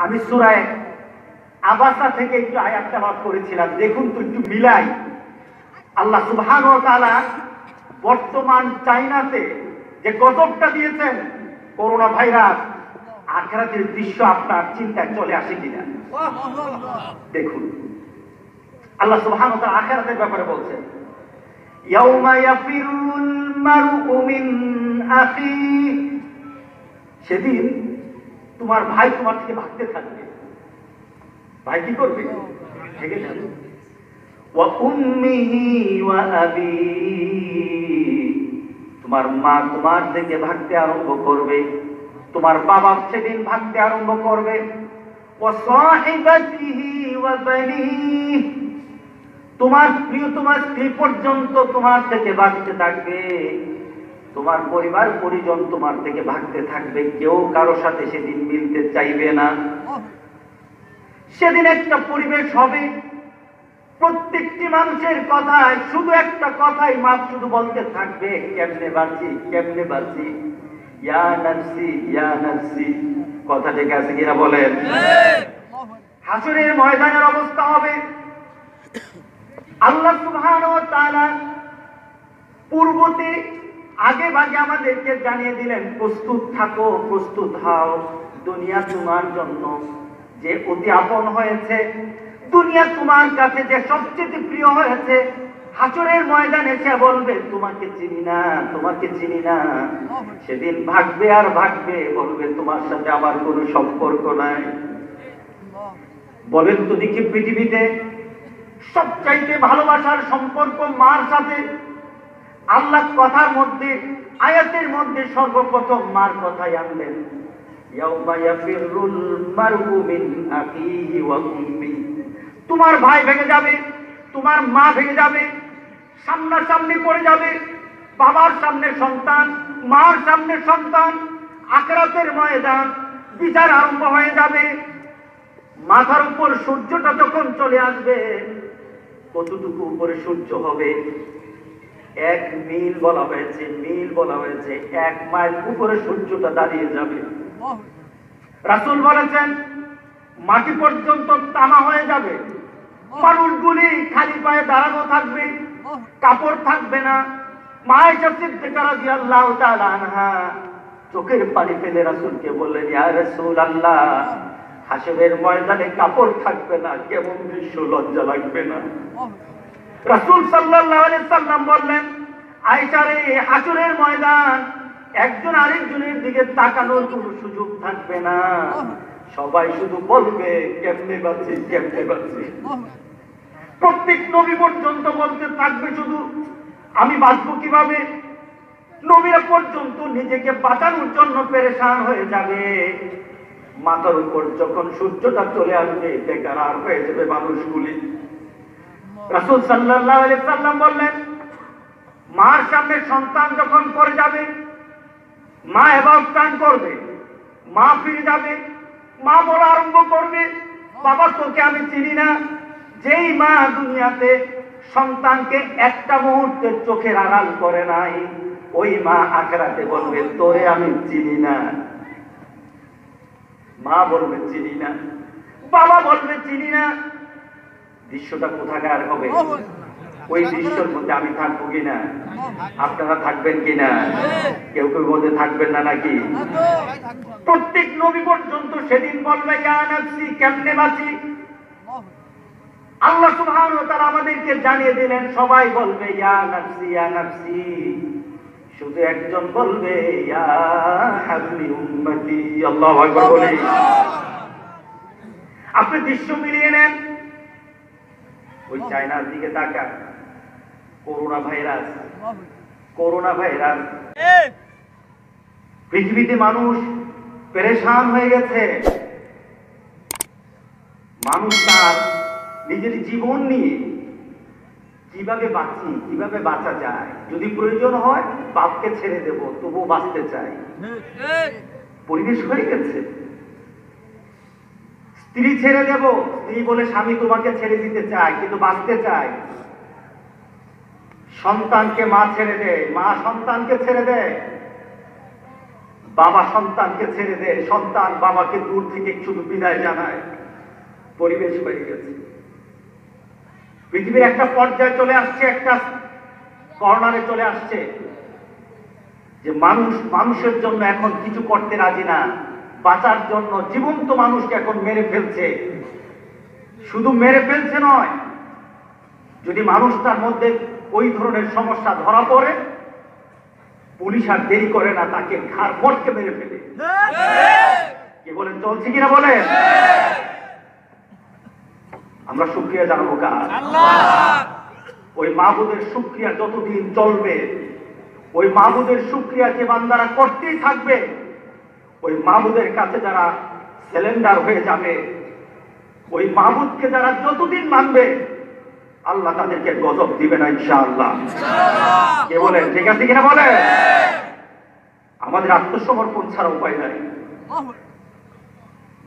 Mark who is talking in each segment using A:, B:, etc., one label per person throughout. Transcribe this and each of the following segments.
A: আমি সূরা আবাসা থেকে একটু আয়াত তেলাওয়াত করেছিলাম, দেখুন তো একটু মিলাই। আল্লাহ সুবহানাহু ওয়া তাআলা বর্তমান চাইনাতে যে গজবটা দিয়েছেন করোনা ভাইরাস, আখিরাতের দৃশ্য আপনার চিন্তায় চলে আসে কিনা দেখুন। আল্লাহ সুবহানাহু ওয়া তাআলা আখিরাতের ব্যাপারে বলছেন, ইয়াউমা ইয়াফিরুল মারউ মিন আখি, সেদিন তোমার ভাই তোমার থেকে ভাগতে থাকবে। ভাই কি করবে? থেকে যাবে। ওয়া উম্মিহি ওয়া আবি, তোমার মা তোমার থেকে ভাগতে আরম্ভ করবে, তোমার বাবা সেদিন ভাগতে আরম্ভ করবে। ওয়া সাহিবাতিহি ওয়া বানিহি, তোমার প্রিয় তোমার স্ত্রী পর্যন্ত তোমার থেকে ভাগতে থাকবে, তোমার পরিবার পরিজন তোমার থেকে ভাগতে থাকবে, কেউ কারো সাথে সেদিন মিলতে চাইবে না। সেদিন একটা পরিবেশ হবে, প্রত্যেকটি মানুষের কথায় শুধু একটা কথাই মা শুধু বলতে থাকবে, কেমনে বাঁচি কেমনে বাঁচি, ইয়া নাফসি ইয়া নাফসি। কথা ঠিক আছে কিনা বলেন? হাসরের ময়দানের অবস্থা হবে, আল্লাহ সুবহানাহু ওয়া তাআলা পূর্বতে আগে ভাগে আমাদেরকে জানিয়ে দিলেন, প্রস্তুত থাকো প্রস্তুত হও, দুনিয়া তোমার জন্য যে অতি আপন হয়েছে, দুনিয়া তোমার কাছে যে সবচেয়ে প্রিয় হয়েছে, হাসরের ময়দানে সে বলবে তোমাকে চিনি না তোমাকে চিনি না। সেদিন ভাগবে আর ভাগবে, বলবে তোমার সাথে আমার কোনো সম্পর্ক নাই। বলেন তো দেখি, পৃথিবীতে সবচাইতে ভালোবাসার সম্পর্ক মার সাথে। আল্লাহ কথার মধ্যে আয়াতের মধ্যে সর্বপ্রথম মার কথাই আনলেন, ইয়াউমা ইয়াফিরুল মারউ মিন আখিহি ওয়া উম্মিহি, তোমার ভাই ভেঙে যাবে, তোমার মা ভেঙে যাবে, সামনাসামনি পড়ে যাবে, বাবার সামনে সন্তান, মার সামনে সন্তান। আখিরাতের ময়দান বিচার আরম্ভ হয়ে যাবে। মাথার উপর সূর্যটা যখন চলে আসবে, কতটুকু উপরে সূর্য হবে? 1 মিল বলা হয়েছে, মিল বলা হয়েছে, 1 মাইল উপরে সূর্যটা দাঁড়িয়ে যাবে। রাসূল বলেছেন মাটি পর্যন্ত তামা হয়ে যাবে, মানুষগুলি খালি পায়ে দাঁড়ানো থাকবে, কাপড় থাকবে না। মা আয়েশা সিদ্দিকা রাদিয়াল্লাহু তাআলা আনহা চোখের পানি ফেলে রাসূলকে বললেন, ইয়া রাসূলুল্লাহ, হাসরের ময়দানে কাপড় থাকবে না, কেমন দৃশ্য, লজ্জা লাগবে না? রাসূল সাল্লাল্লাহু আলাইহি সাল্লাম বললেন, আয়েশা রে, হাসরের ময়দান একজন আরেকজনের দিকে তাকানোর কোনো সুযোগ থাকবে না, সবাই শুধু বলবে কেমনে বাঁচি কেমনে বাঁচি। প্রত্যেক নবী পর্যন্ত বলতে থাকবে শুধু আমি বাঁচবো কিভাবে। নবীরা পর্যন্ত নিজেকে বাঁচানোর জন্য পেরেশান হয়ে যাবে। মাথার উপর যখন সূর্যটা চলে আসবে, বেকার হয়ে যাবে মানুষগুলি। রাসূল সাল্লাল্লাহু আলাইহি সাল্লাম বললেন, মার সামনে সন্তান যখন পড়ে যাবে, মা এবাউট টার্ন করবে, মা ফিরে যাবে, মা বলা আরম্ভ করবে, বাবা তোকে আমি চিনি না। যেই মা দুনিয়াতে সন্তানকে একটা মুহূর্তের চোখের আড়াল করে নাই, ওই মা আখিরাতে বলবে তোরে আমি চিনি না। মা বলবে চিনি না, বাবা বলবে চিনি না। দৃশ্যটা কোথাকার হবে? ওই দৃশ্যের মধ্যে আমি থাকবো কিনা? আপনারা থাকবেন কিনা? কেউ কেউ মধ্যে থাকবেন না নাকি? প্রত্যেক নবী পর্যন্ত সেদিন বলবে ইয়া নাফসি, কেমনে বাঁচি। আল্লাহ সুবহানাহু ওয়া তাআলা আমাদেরকে জানিয়ে দিলেন, সবাই বলবে ইয়া নাফসি ইয়া নাফসি, শুধু একজন বলবে ইয়া হাবলি উম্মতি। আল্লাহু আকবার বলে আপনি দৃশ্য মিলিয়ে নেন। ওই চায়নার দিকে তাকান, করোনা ভাইরাস, করোনা ভাইরাস। পৃথিবীতে মানুষ পেরেশান হয়ে গেছে। মানুষ তার নিজের জীবন নিয়ে কিভাবে বাঁচি, কিভাবে বাঁচা যায়, যদি প্রয়োজন হয় বাপকে ছেড়ে দেব তবুও বাঁচতে চাই। পরিবেশ হয়ে গেছে। স্ত্রী ছেড়ে দেব, স্ত্রী বলে স্বামী তোমাকে ছেড়ে দিতে চায় কিন্তু বাঁচতে চায়। সন্তানকে মা ছেড়ে দেয়, মা সন্তানকে ছেড়ে দেয়। বাবা সন্তানকে ছেড়ে দেয়, সন্তান বাবাকে দূর থেকে শুধু বিদায় জানায়। পরিবেশ হয়ে গেছে। পৃথিবীর একটা পর্যায়ে চলে আসছে, একটা কর্নারে চলে আসছে যে মানুষের জন্য এখন কিছু করতে রাজি না। বাঁচার জন্য জীবন্ত মানুষকে এখন মেরে ফেলছে। শুধু মেরে ফেলছে নয়, যদি মানুষটার মধ্যে ওই ধরনের সমস্যা ধরা পড়ে, পুলিশ আর দেরি করে না, তাকে ঘাড় ফটকে মেরে ফেলে। কি বলেন, চলছে কিনা বলেন? আমরা শুকরিয়া জানাবো কার? ওই মাহবুদের শুকরিয়া যতদিন চলবে, ওই মাহবুদের শুকরিয়া যে বান্দারা করতেই থাকবে, ওই মাহবুদের কাছে যারা সিলিন্ডার হয়ে যাবে, ওই মাহবুদকে যারা যতদিন মানবে, আল্লাহ তাদেরকে গজব দিবে না ইনশাআল্লাহ। কে বলেন, ঠিক আছে কিনা বলেন? আমাদের আত্মসমর্পণ ছাড়া উপায় নাই।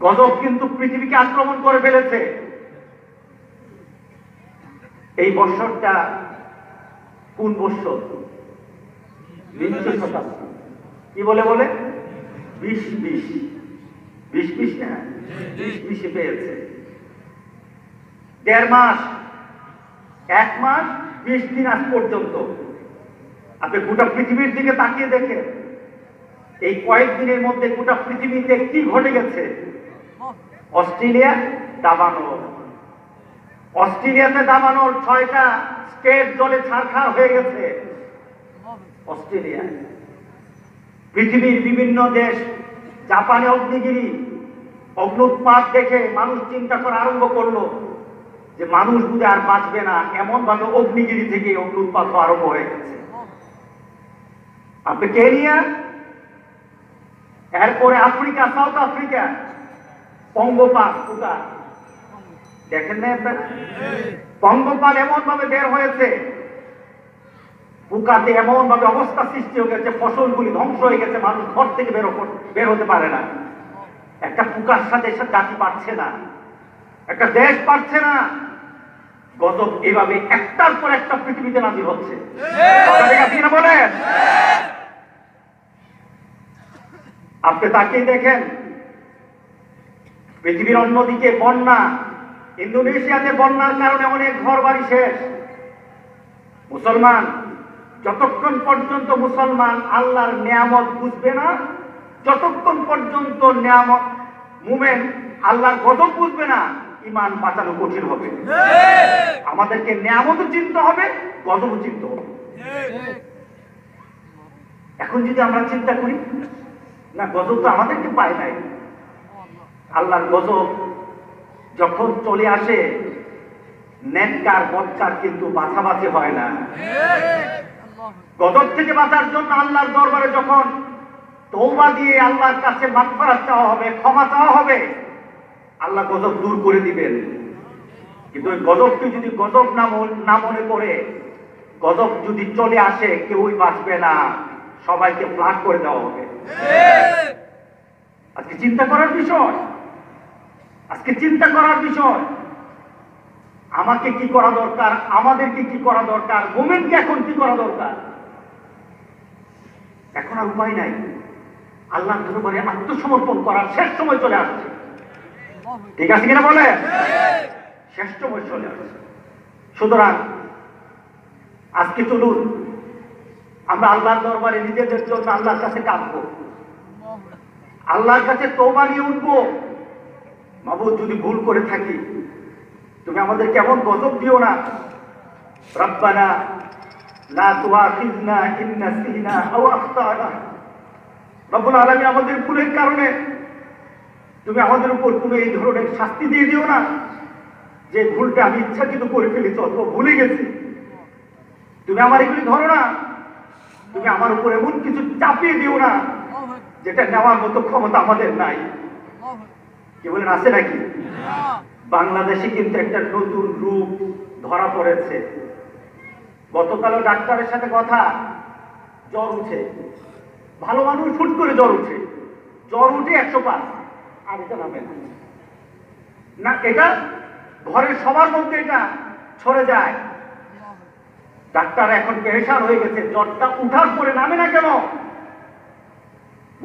A: গজব কিন্তু পৃথিবীকে আক্রমণ করে ফেলেছে। এই বৎসরটা কোন বৎসর? বিংশ শতাব্দী। কি বলে 20 না, 20 পেয়েছে। 1.5 মাস, 1 মাস 20 দিন আজ পর্যন্ত। আপনি গোটা পৃথিবীর দিকে তাকিয়ে দেখেন, এই কয়েকদিনের মধ্যে গোটা পৃথিবীতে কি ঘটে গেছে। অস্ট্রেলিয়া দাবানো, অস্ট্রেলিয়াতে দাবানোর 6টা স্টেট জলে ছারখার হয়ে গেছে। অস্ট্রেলিয়া, পৃথিবীর বিভিন্ন দেশ, জাপানে অগ্নিগিরি, অগ্নুৎপাত দেখে মানুষ চিন্তা করা আরম্ভ করলো যে মানুষ বুঝে আর বাঁচবে না। এমন ভাবে অগ্নিগিরি থেকে অগ্নুৎপাত আরম্ভ হয়ে গেছে। আপনি কেনিয়া, এরপরে আফ্রিকা, সাউথ আফ্রিকা, পঙ্গপাল পোকা দেখেন না আপনারা? পঙ্গপাল এমন ভাবে বের হয়েছে, পোকাতে এমন ভাবে অবস্থা সৃষ্টি হয়ে গেছে, ফসলগুলি ধ্বংস হয়ে গেছে, মানুষ ঘর থেকে বের হতে পারে না। একটা পোকার সাথে জাতি পারছে না, একটা দেশ পারছে না। গজব এভাবে একটার পর একটা পৃথিবীতে নাজিল হচ্ছে। বলেন, আপনি তাকিয়ে দেখেন, পৃথিবীর অন্যদিকে বন্যা, ইন্দোনেশিয়াতে বন্যার কারণে অনেক ঘর বাড়ি শেষ। মুসলমান যতক্ষণ পর্যন্ত মুসলমান আল্লাহর নিয়ামত বুঝবে না, যতক্ষণ পর্যন্ত নিয়ামত মুমিন আল্লাহর গজব বুঝবে না, ঈমান বাঁচানো কঠিন হবে। আমাদেরকে নিয়ামতও চিনতে হবে, গজবও চিনতে হবে। এখন যদি আমরা চিন্তা করি না, গজব তো আমাদেরকে পায় নাই। আল্লাহর গজব যখন চলে আসে, নেককার বদকার কিন্তু বাছাবাছি হয় না। গজব থেকে বাঁচার জন্য আল্লাহর দরবারে যখন তওবা দিয়ে আল্লাহর কাছে মাগফিরাত চাওয়া হবে, ক্ষমা চাওয়া হবে, আল্লাহ গজব দূর করে দিবেন। কিন্তু ওই গজবকে যদি গজব না মনে করে, গজব যদি চলে আসে, কেউই বাঁচবে না, সবাইকে ফ্লাট করে দেওয়া হবে। আজকে চিন্তা করার বিষয়, আজকে চিন্তা করার বিষয়, আমাকে কি করা দরকার, আমাদেরকে কি করা দরকার, মুমিনকে এখন কি করা দরকার। এখন আর উপায় নাই, আল্লাহর দরবারে আত্মসমর্পণ করার শেষ সময় চলে আসছে। ঠিক আছে কিনা বলে? শেষ সময় চলে আসছে। সুতরাং আজকে চলুন আমরা আল্লাহর দরবারে নিজেদের জন্য আল্লাহর কাছে কাঁদবো, আল্লাহর কাছে তওবা নিয়ে উঠবো। মাবুদ, যদি ভুল করে থাকি তুমি আমাদের কেমন গজব দিও না। রব্বানা লা তুআখিযনা ইন নাসিনা আও আখতানা। রব্বুল আলামিন, আমাদের ভুলের কারণে তুমি আমাদের উপর কোনো এই ধরনের শাস্তি দিয়ে দিও না যে ভুলটা আমি ইচ্ছাকৃত করে ফেলেছি অথবা ভুলে গেছি। তুমি আমার এগুলি ধরো না, তুমি আমার উপর এমন কিছু চাপিয়ে দিও না যেটা নেওয়ার মতো ক্ষমতা আমাদের নাই। কি বলেন, আছে নাকি? বাংলাদেশে কিন্তু একটা নতুন রূপ ধরা পড়েছে। গতকালও ডাক্তারের সাথে কথা, জ্বর উঠে, ভালো মানুষ হুট করে জ্বর উঠে 105, আর এটা নামে না, এটা ঘরের সবার মধ্যে এটা ছড়ে যায়। ডাক্তার এখন পেরেশান হয়ে গেছে, জ্বরটা উঠার পরে নামে না কেন।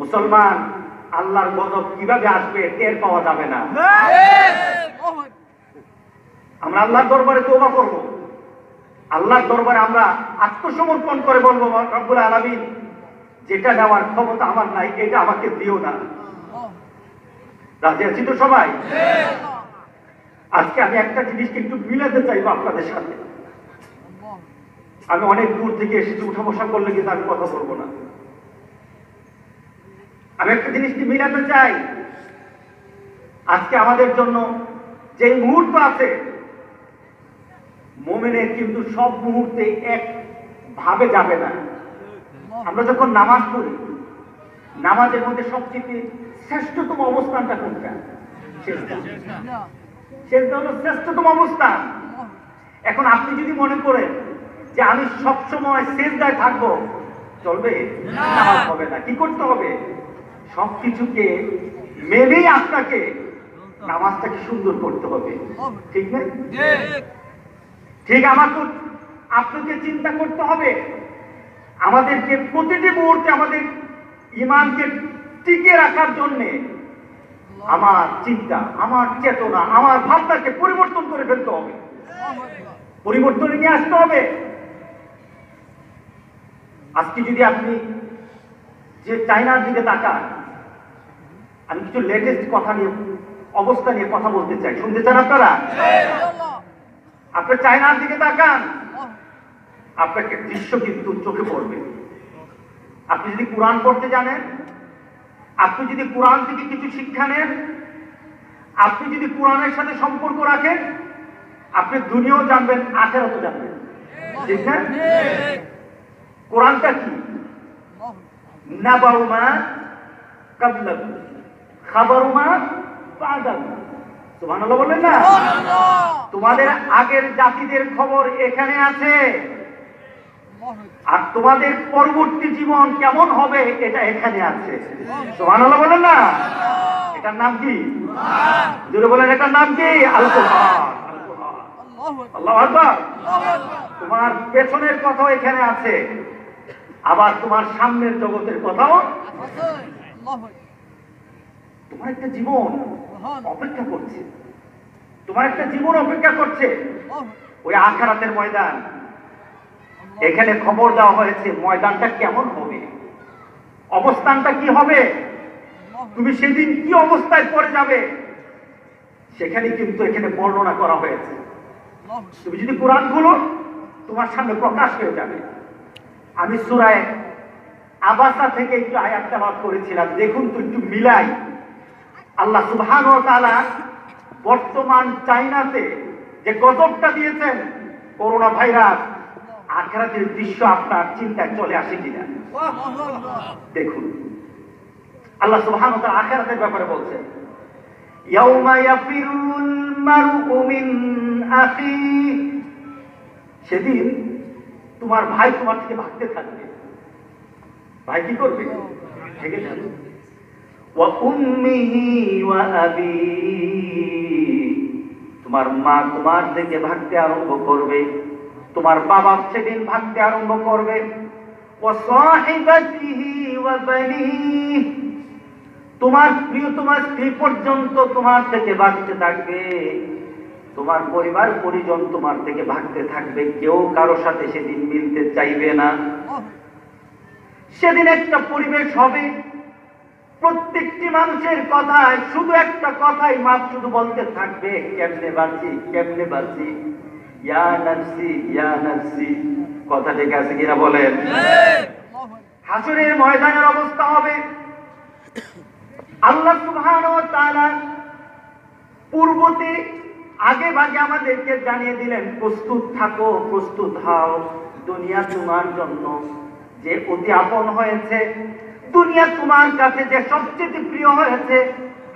A: মুসলমান, আল্লাহর গজব কিভাবে আসবে টের পাওয়া যাবে না। আমরা আল্লাহর দরবারে তওবা করব, আল্লাহর দরবারে আমরা আত্মসমর্পণ করে বলবো, রব্বুল আলামিন, যেটা নেওয়ার ক্ষমতা আমার নাই এটা আমাকে দিও না। রাজি আছি তো সবাই? আজকে আমি একটা জিনিসকে একটু মিলাতে চাইবো আপনাদের সাথে। আমি অনেক দূর থেকে এসেছি, উঠা বসা করলে কিন্তু আমি কথা বলবো না। আমি একটা জিনিসকে মিলাতে চাই। আজকে আমাদের জন্য যে মুহূর্ত আছে, মুমিনের কিন্তু সব মুহূর্তে এক ভাবে যাবে না। আমরা যখন নামাজ পড়ি, নামাজের মধ্যে সবচেয়ে শ্রেষ্ঠতম অবস্থানটা কোনটা? সেটা হলো শ্রেষ্ঠতম অবস্থান। এখন আপনি যদি মনে করেন যে আমি সবসময় সেজদায় থাকবো, চলবে? নামাজ হবে না। কি করতে হবে? সবকিছুকে মেনেই আপনাকে নামাজটাকে সুন্দর করতে হবে, ঠিক না? ঠিক আমাকে আপনাকে চিন্তা করতে হবে, আমাদেরকে প্রতিটি মুহূর্তে আমাদের ঈমানকে টিকে রাখার জন্যে আমার চিন্তা, আমার চেতনা, আমার ভাবনাকে পরিবর্তন করে ফেলতে হবে, পরিবর্তনে নিয়ে আসতে হবে। আজকে যদি আপনি যে চায়নার দিকে তাকান, আমি কিছু লেটেস্ট কথা নিয়ে, অবস্থা নিয়ে কথা বলতে চাই, শুনতে চান আপনারা? আপনি চায়নার দিকে তাকান, আপনাকে দৃশ্য কিন্তু চোখে পড়বে। আপনি যদি কোরআন পড়তে জানেন, আপনি যদি কোরআন থেকে কিছু শিক্ষা নেন, আপনি যদি কোরআনের সাথে সম্পর্ক রাখেন, আপনি দুনিয়াও জানবেন, আখিরাতও জানবেন, ঠিক না? কোরআনটা কি? নাবাউ মা কাবলাকু খাবারু মা বাদাকু। সুবহানাল্লাহ বললেন না? তোমাদের আগের জাতিদের খবর এখানে আছে, আর তোমাদের পরবর্তী জীবন কেমন হবে এটা এখানে আছে। সুবহানাল্লাহ বলেন না? এটার নাম কি? জোরে বলেন, এটার নাম কি? আল কোরআন। আল্লাহু আকবার। তোমার পেছনের কথাও এখানে আছে, আবার তোমার সামনের জগতের কথাও। তোমার একটা জীবন অপেক্ষা করছে, তোমার একটা জীবন অপেক্ষা করছে, ওই আখিরাতের ময়দান। এখানে খবর দেওয়া হয়েছে ময়দানটা কেমন হবে, অবস্থানটা কি হবে, তুমি সেদিন কি অবস্থায় পড়ে যাবে, সেখানে কিন্তু এখানে বর্ণনা করা হয়েছে। তুমি যদি কোরআন খুলো, তোমার সামনে প্রকাশ হয়ে যাবে। আমি সূরা আবাসা থেকে একটু আয়াত তেলাওয়াত করেছিলাম, দেখুন তো একটু মিলাই। আল্লাহ সুবহানাহু ওয়া তাআলা বর্তমান চায়নাতে যে গজবটা দিয়েছেন, করোনা ভাইরাস, আখিরাতের দৃশ্য আপনার চিন্তায় চলে আসে কিনা দেখুন। আল্লাহ সুবহানাহু ওয়া তাআলা আখিরাতের ব্যাপারে বলছেন, ইয়াউমা ইয়াফিরুল মারউ মিন আখি, সেদিন তোমার ভাই তোমার থেকে ভাগতে থাকবে। ভাই কি করবে? ভেগে যাবে। ওয়া উম্মিহি ওয়া আবি, তোমার মা তোমার থেকে ভাগতে আরম্ভ করবে, তোমার বাবা সেদিন ভাগতে আরম্ভ করবে। ওয়া সাহিবাতিহি ওয়া বানিহি, তোমার প্রিয় তোমার স্ত্রী পর্যন্ত তোমার থেকে ভাগতে থাকবে, তোমার পরিবার পরিজন তোমার থেকে ভাগতে থাকবে, কেউ কারো সাথে সেদিন মিলতে চাইবে না। সেদিন একটা পরিবেশ হবে, প্রত্যেকটি মানুষের কথায় শুধু একটা কথাই মাপ শুধু বলতে থাকবে, কেমনে বাঁচি, কেমনে বাঁচি, ইয়া নাফসি ইয়া নাফসি। কথা ঠিক আছে কিনা বলেন? হাসরের ময়দানের অবস্থা হবে, আল্লাহ সুবহানাহু ওয়া তাআলা পূর্বতে আগে ভাগে আমাদেরকে জানিয়ে দিলেন, প্রস্তুত থাকো, প্রস্তুত হও, দুনিয়া তোমার জন্য যে অতি আপন হয়েছে, দুনিয়া তোমার কাছে যে সবচেয়ে প্রিয় হয়েছে,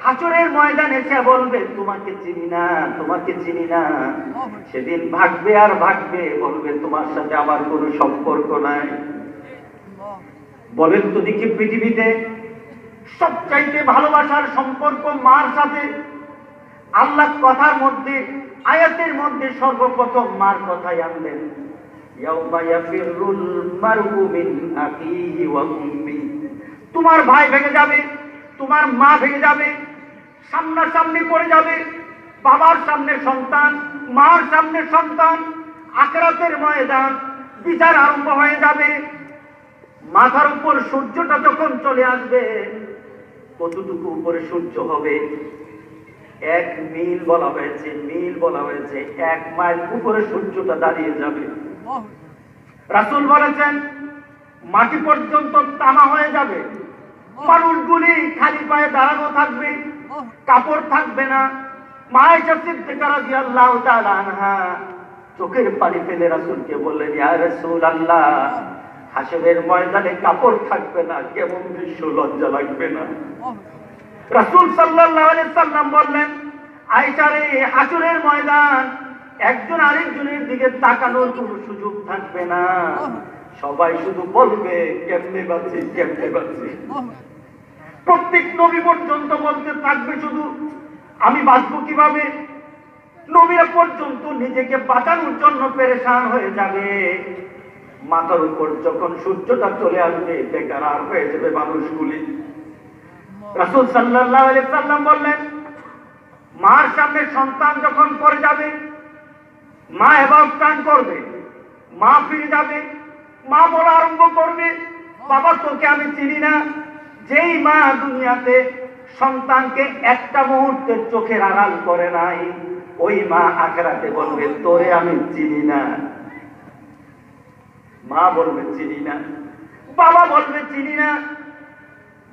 A: হাসরের ময়দানে সে বলবে তোমাকে চিনি না, তোমাকে চিনি না। সেদিন ভাগবে আর ভাগবে, বলবে তোমার সাথে আমার কোনো সম্পর্ক নাই। বলেন তো দেখি, পৃথিবীতে সবচাইতে ভালোবাসার সম্পর্ক মার সাথে। আল্লাহ কথার মধ্যে, আয়াতের মধ্যে সর্বপ্রথম মার কথাই আনলেন, ইয়াউমা ইয়াফিরুল মারউ মিন আখিহি ওয়া উম্মি। তোমার ভাই ভেঙে যাবে, তোমার মা ভেঙে যাবে, সামনাসামনি পড়ে যাবে, বাবার সামনে সন্তান, মার সামনে সন্তান, আখিরাতের ময়দান বিচার আরম্ভ হয়ে যাবে। মাথার উপর সূর্যটা যখন চলে আসবে, কতটুকু উপরে সূর্য হবে? 1 মিল বলা হয়েছে, মিল বলা হয়েছে, 1 মাইল উপরে সূর্যটা দাঁড়িয়ে যাবে। রাসূল বলেছেন মাটি পর্যন্ত তামা হয়ে যাবে, মানুষগুলি খালি পায়ে দাঁড়ানো থাকবে, কাপড় থাকবে না। মা আয়েশা সিদ্দিকা রাদিয়াল্লাহু তাআলা আনহা চোখের পানি ফেলে রাসূলকে বললেন, ইয়া রাসূলুল্লাহ, হাসরের ময়দানে কাপড় থাকবে না, কেমন দৃশ্য, লজ্জা লাগবে না? রাসূল সাল্লাল্লাহু আলাইহি সাল্লাম বললেন, আয়েশা রে, হাসরের ময়দান একজন আরেকজনের দিকে তাকানোর কোনো সুযোগ থাকবে না, সবাই শুধু বলবে কেমনে বাঁচি, কেমনে বাঁচি। প্রত্যেক নবী পর্যন্ত বলতে থাকবে শুধু আমি বাঁচবো কিভাবে। নবীরা পর্যন্ত নিজেকে বাঁচানোর জন্য পেরেশান হয়ে যাবে। মাথার উপর যখন সূর্যটা চলে আসবে, বেকার হয়ে যাবে মানুষগুলি। রাসূল সাল্লাল্লাহু আলাইহি সাল্লাম বললেন, মার সামনে সন্তান যখন পড়ে যাবে, মা এবার টান করবে, মা ফিরে যাবে, মা বলা আরম্ভ করবে, বাবা তোকে আমি চিনি না। যেই মা দুনিয়াতে সন্তানকে একটা মুহূর্তের চোখের আড়াল করে নাই, ওই মা আখিরাতে বলবে তোরে আমি চিনি না। মা বলবে চিনি না, বাবা বলবে চিনি না।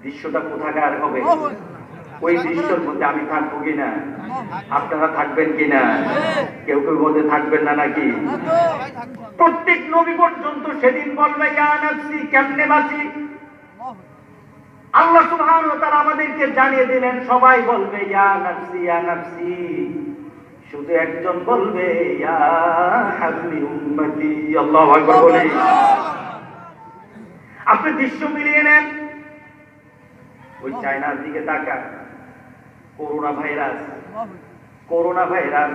A: দৃশ্যটা কোথাকার হবে? ওই দৃশ্যের মধ্যে আমি থাকবো কিনা? আপনারা থাকবেন কিনা? কেউ কেউ মধ্যে থাকবেন না নাকি? প্রত্যেক নবী পর্যন্ত সেদিন বলবে ইয়া নাফসি, কেমনে বাঁচি। আল্লাহ সুবহানাহু ওয়া তাআলা আমাদেরকে জানিয়ে দিলেন, সবাই বলবে ইয়া নাফসি, ইয়া নাফসি, শুধু একজন বলবে ইয়া হাবলি উম্মতি। আল্লাহু আকবার বলে আপনি দৃশ্য মিলিয়ে নেন। ওই চায়নার দিকে তাকান, করোনা ভাইরাস, করোনা ভাইরাস,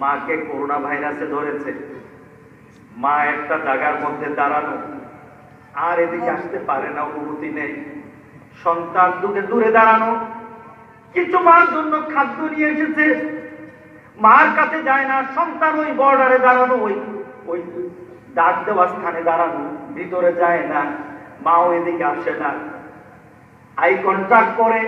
A: মাকে করোনা ভাইরাসে ধরেছে। মা একটা জায়গার মধ্যে দাঁড়ানো, আর এদিকে আসতে পারে না, অনুমতি নেই। সন্তান দূরে দূরে দাঁড়ানো, কিছু মার জন্য খাদ্য নিয়ে এসেছে, মার কাছে যায় না। সন্তান ওই বর্ডারে দাঁড়ানো, ওই ডাক দেওয়া স্থানে দাঁড়ানো, ভিতরে যায় না। মাও এদিকে আসে না। আই কন্ট্যাক্ট করে,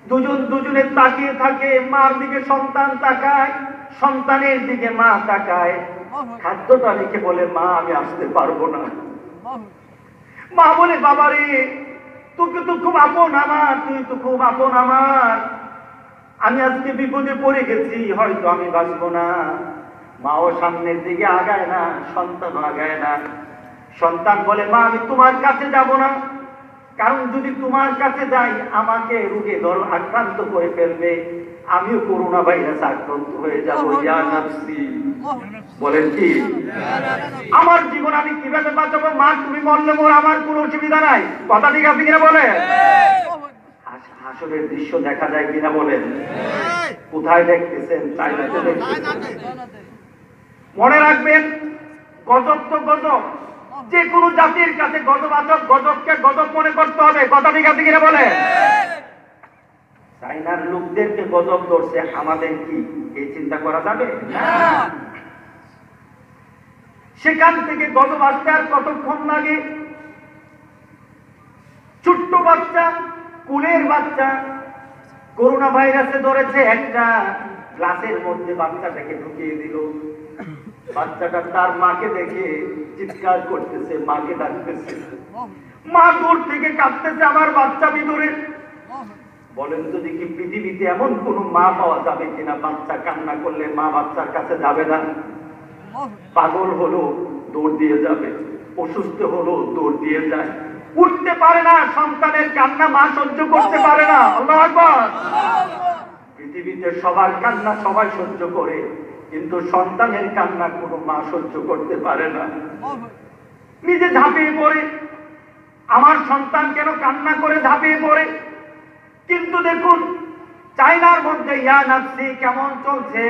A: দুজন দুজনের তাকিয়ে থাকে। মার দিকে সন্তান তাকায়, সন্তানের দিকে মা তাকায়। খাদ্যটা রেখে বলে মা আমি আসতে পারবো না। মা বলে বাবা রে, তোকে তো খুব আপন আমার, তুই তো খুব আপন আমার, আমি আজকে বিপদে পড়ে গেছি, হয়তো আমি বাঁচবো না। মাও সামনের দিকে আগায় না, সন্তানও আগায় না। সন্তান বলে মা আমি তোমার কাছে যাব না, কারণ যদি তোমার কাছে যাই আমাকে রোগে আক্রান্ত করে ফেলবে, আমিও করোনা ভাইরাস আক্রান্ত হয়ে যাবো। ইয়া নাফসি, বলেন কি আমার জীবন আমি কিভাবে বাঁচাবো? মা তুমি বললে মোর আমার কোনো অসুবিধা নাই, কথা ঠিক আছে কিনা বলে? হাসরের দৃশ্য দেখা যায় কিনা বলেন? কোথায় দেখতেছেন? চাইনাতে দেখতেছেন। মনে রাখবেন, গজব তো গজব, যে কোনো জাতির কাছে গজবাচক, গজবকে গজব মনে করতে হবে, কথা ঠিক আছে কিনা বলে? চাইনার লোকদেরকে গজব ধরছে, আমাদের কি এই চিন্তা করা যাবে? সেখান থেকে গজব আসতে আর কতক্ষণ লাগে? ছোট্ট বাচ্চা, কুলের বাচ্চা, করোনা ভাইরাসে ধরেছে, একটা গ্লাসের মধ্যে বাচ্চাটাকে ঢুকিয়ে দিল। বাচ্চাটা তার মাকে দেখে চিৎকার করতেছে, মাকে ডাকতেছে, মা দূর থেকে কাঁদতেছে আমার বাচ্চা ভিতরে। বলেন তো দেখি পৃথিবীতে এমন কোন মা পাওয়া যাবে কিনা বাচ্চা কান্না করলে মা বাচ্চার কাছে যাবে না? পাগল হলো দৌড় দিয়ে যাবে, অসুস্থ হলো দৌড় দিয়ে যায়, উঠতে পারে না, সন্তানের কান্না মা সহ্য করতে পারে না। আল্লাহু আকবার। পৃথিবীতে সবার কান্না সবাই সহ্য করে, কিন্তু সন্তানের কান্না কোনো মা সহ্য করতে পারে না। নিজে ঝাঁপিয়ে পড়ে, আমার সন্তান কেন কান্না করে ঝাঁপিয়ে পড়ে। কিন্তু দেখুন চায়নার মধ্যে ইয়া নাফসি কেমন চলছে।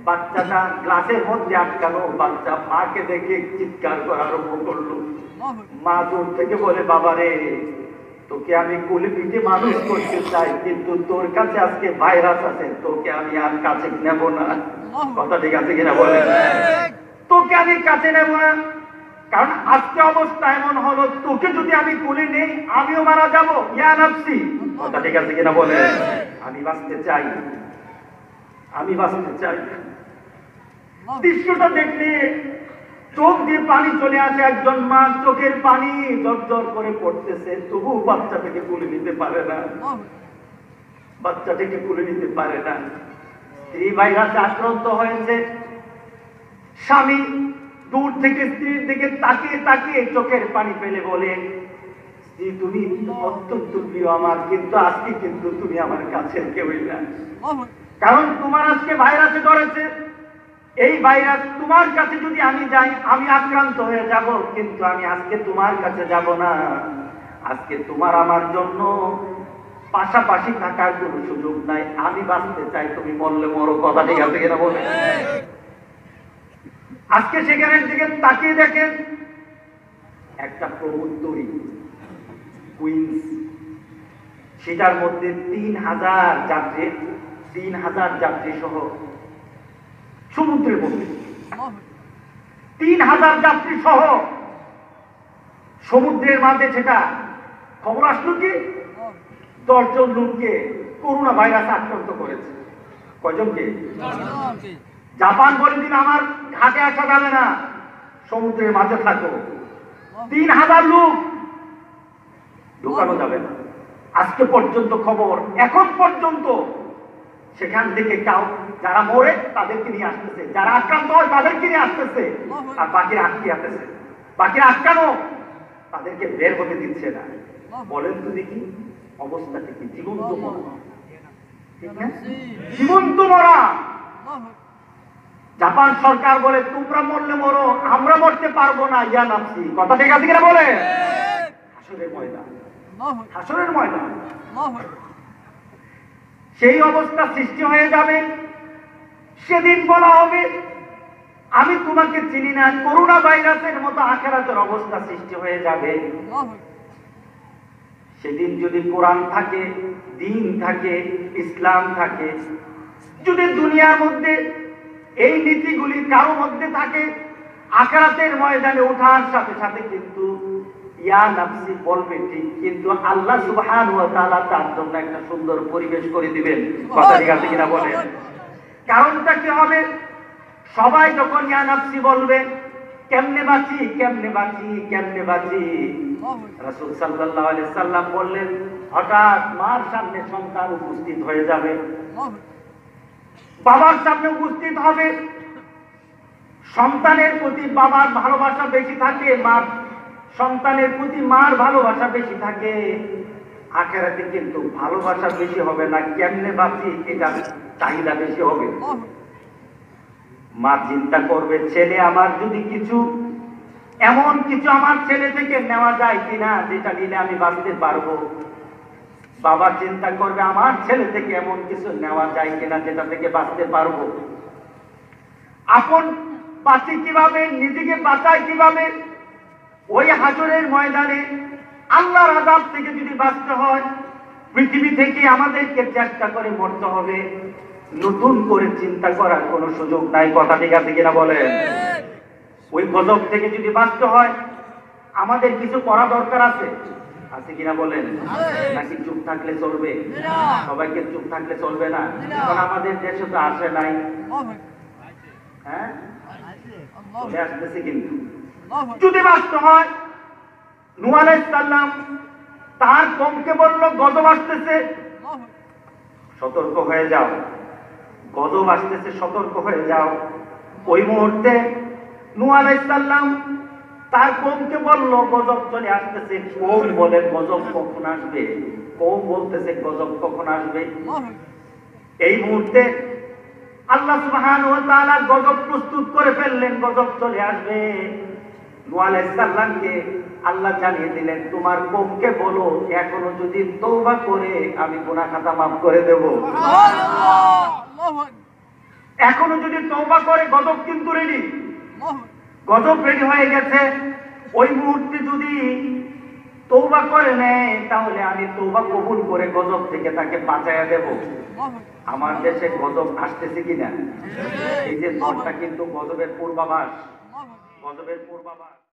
A: বাচ্চাটা গ্লাসের মধ্যে আটকানো, বাচ্চা মাকে দেখে চিৎকার করা আরম্ভ করলো। মা দূর থেকে বলে, বাবা রে, তোকে আমি কোলে পিঠে মানুষ করতে চাই, কিন্তু তোর কাছে আজকে ভাইরাস আছে, তোকে আমি আর কাছে নেব না। কথা ঠিক আছে কিনা বলে? তোকে আমি কাছে নেব না, কারণ আজকে অবস্থা এমন হলো, তোকে যদি আমি কোলে নেই আমিও মারা যাব। ইয়া নাফসি, কথা ঠিক আছে কিনা বলে? আমি বাঁচতে চাই, আমি বাঁচতে চাই। দৃশ্যটা দেখলে চোখ দিয়ে পানি চলে আসে। একজন মা চোখের পানি জর্জর করে পড়তেছে, তবু বাচ্চাটাকে কোলে নিতে পারে না, বাচ্চাটাকে কোলে নিতে পারে না। স্ত্রী ভাইরাসে আক্রান্ত হয়েছে। স্বামী দূর থেকে স্ত্রীর দিকে তাকিয়ে তাকিয়ে চোখের পানি ফেলে বলে, স্ত্রী তুমি অত্যন্ত প্রিয় আমার, কিন্তু আজকে কিন্তু তুমি আমার কাছের কেউই না, কারণ তোমার আজকে ভাইরাসে ধরেছে। এই ভাইরাস তোমার কাছে যদি আমি যাই আমি আক্রান্ত হয়ে যাব, কিন্তু আমি আজকে তোমার কাছে যাব না। আজকে তোমার আমার জন্য পাশাপাশি থাকার কোনো সুযোগ নাই। আমি বাঁচতে চাই, তুমি মরলে মরো। কথা ঠিক আছে কিনা বলে? আজকে সেখানের দিকে তাকিয়ে দেখেন, একটা প্রমোত্তরী কুইন্স, সেটার মধ্যে ৩,০০০ যাত্রী, ৩,০০০ যাত্রী সহ সমুদ্রের মধ্যে ৩,০০০ যাত্রী সহ সমুদ্রের মাঝে, সেটা খবর আসলো কি ১০ জন লোককে করোনা ভাইরাস আক্রান্ত করেছে। কয়জনকে? জাপান বলে দিন আমার ঘাটে আসা যাবে না, সমুদ্রের মাঝে থাকো। ৩,০০০ লোক ঢোকানো যাবে না। আজকে পর্যন্ত খবর, এখন পর্যন্ত সেখান থেকে যারা মরে তাদেরকে নিয়ে আসতেছে, যারা আক্রান্ত হয় তাদেরকে নিয়ে আসতেছে, আর বাকিরা আটকে আসতেছে। বাকিরা আটকানো, তাদেরকে বের হতে দিচ্ছে না। বলেন তো দেখি অবস্থাটা কি? জীবন্ত মরা, ঠিক না? জীবন্ত মরা। জাপান সরকার বলে, তোমরা মরলে মরো, আমরা মরতে পারবো না। ইয়া নাফসি, কথা ঠিক আছে কিনা বলে? হাসরের ময়দান, হাসরের ময়দান। সেই অবস্থা সৃষ্টি হয়ে যাবে। সেদিন বলা হবে, আমি তোমাকে চিনি না। করোনা ভাইরাসের মতো আখিরাতের অবস্থা সৃষ্টি হয়ে যাবে। সেদিন যদি কোরআন থাকে, দিন থাকে, ইসলাম থাকে, যদি দুনিয়ার মধ্যে এই নীতিগুলি কারো মধ্যে থাকে, আখিরাতের ময়দানে ওঠার সাথে সাথে কিন্তু ইয়া নাফসি বলবে ঠিক, কিন্তু আল্লাহ সুবহানাহু ওয়া তাআলা তার জন্য একটা সুন্দর পরিবেশ করে দিবেন। কথা ঠিক আছে কিনা বলেন? কারণটা কি হবে? সবাই যখন ইয়া নাফসি বলবে, কেমনে বাঁচি, কেমনে বাঁচি, কেমনে বাঁচি, রাসূল সাল্লাল্লাহু আলাইহি সাল্লাম বললেন, হঠাৎ মার সামনে সন্তান উপস্থিত হয়ে যাবে, বাবার সামনে উপস্থিত হবে। সন্তানের প্রতি বাবার ভালোবাসা বেশি থাকে, মার সন্তানের প্রতি মার ভালোবাসা বেশি থাকে। আখিরাতে কিন্তু ভালোবাসা বেশি হবে না, কেমনে বাঁচি এটা চাহিদা বেশি হবে। মা চিন্তা করবে, ছেলে আমার যদি কিছু, এমন কিছু আমার ছেলে থেকে নেওয়া যায় কিনা যেটা নিলে আমি বাঁচতে পারবো। বাবা চিন্তা করবে, আমার ছেলে থেকে এমন কিছু নেওয়া যায় কিনা যেটা থেকে বাঁচতে পারবো। আপন বাঁচি কিভাবে, নিজেকে বাঁচাই কিভাবে? ওই হাসরের ময়দানে আল্লাহর আযাব থেকে যদি বাঁচতে হয়, পৃথিবী থেকে আমাদেরকে চেষ্টা করে মরতে হবে। নতুন করে চিন্তা করার কোনো সুযোগ নাই। কথা ঠিক আছে কিনা বলেন? ওই গজব থেকে যদি বাঁচতে হয় আমাদের কিছু করা দরকার আছে, আছে কিনা বলেন? নাকি চুপ থাকলে চলবে? সবাইকে চুপ থাকলে চলবে না, কারণ আমাদের দেশে তো আসে নাই। হ্যাঁ, চলে আসতেছে। কিন্তু যদি বাঁচতে হয়, নূহ আলাইহিস সালাম তার কওমকে বলল, গজব আসতেছে, সতর্ক হয়ে যাও, গজব আসতেছে, সতর্ক হয়ে যাও। ওই মুহূর্তে নূহ আলাইহিস সালাম তার কওমকে বলল, গজব চলে আসতেছে। কওম বলে, গজব কখন আসবে? কওম বলতেছে, গজব কখন আসবে? এই মুহূর্তে আল্লাহ সুবহানাহু ওয়া তাআলা গজব প্রস্তুত করে ফেললেন, গজব চলে আসবে। নূহ আলাইহিস সালামকে আল্লাহ জানিয়ে দিলেন, তোমার কওমকে বলো, এখনো যদি তওবা করে আমি গুনাহ খাতা মাফ করে দেব। এখনো যদি তওবা করে, গজব কিন্তু রেডি, গজব রেডি হয়ে গেছে। ওই মুহূর্তে যদি তওবা করে নেয়, তাহলে আমি তওবা কবুল করে গজব থেকে তাকে বাঁচাইয়া দেব। আমার দেশে গজব আসতেছে কিনা? এই যে ঝড়টা কিন্তু গজবের পূর্বাভাস, গজবের পূর্বাভাস।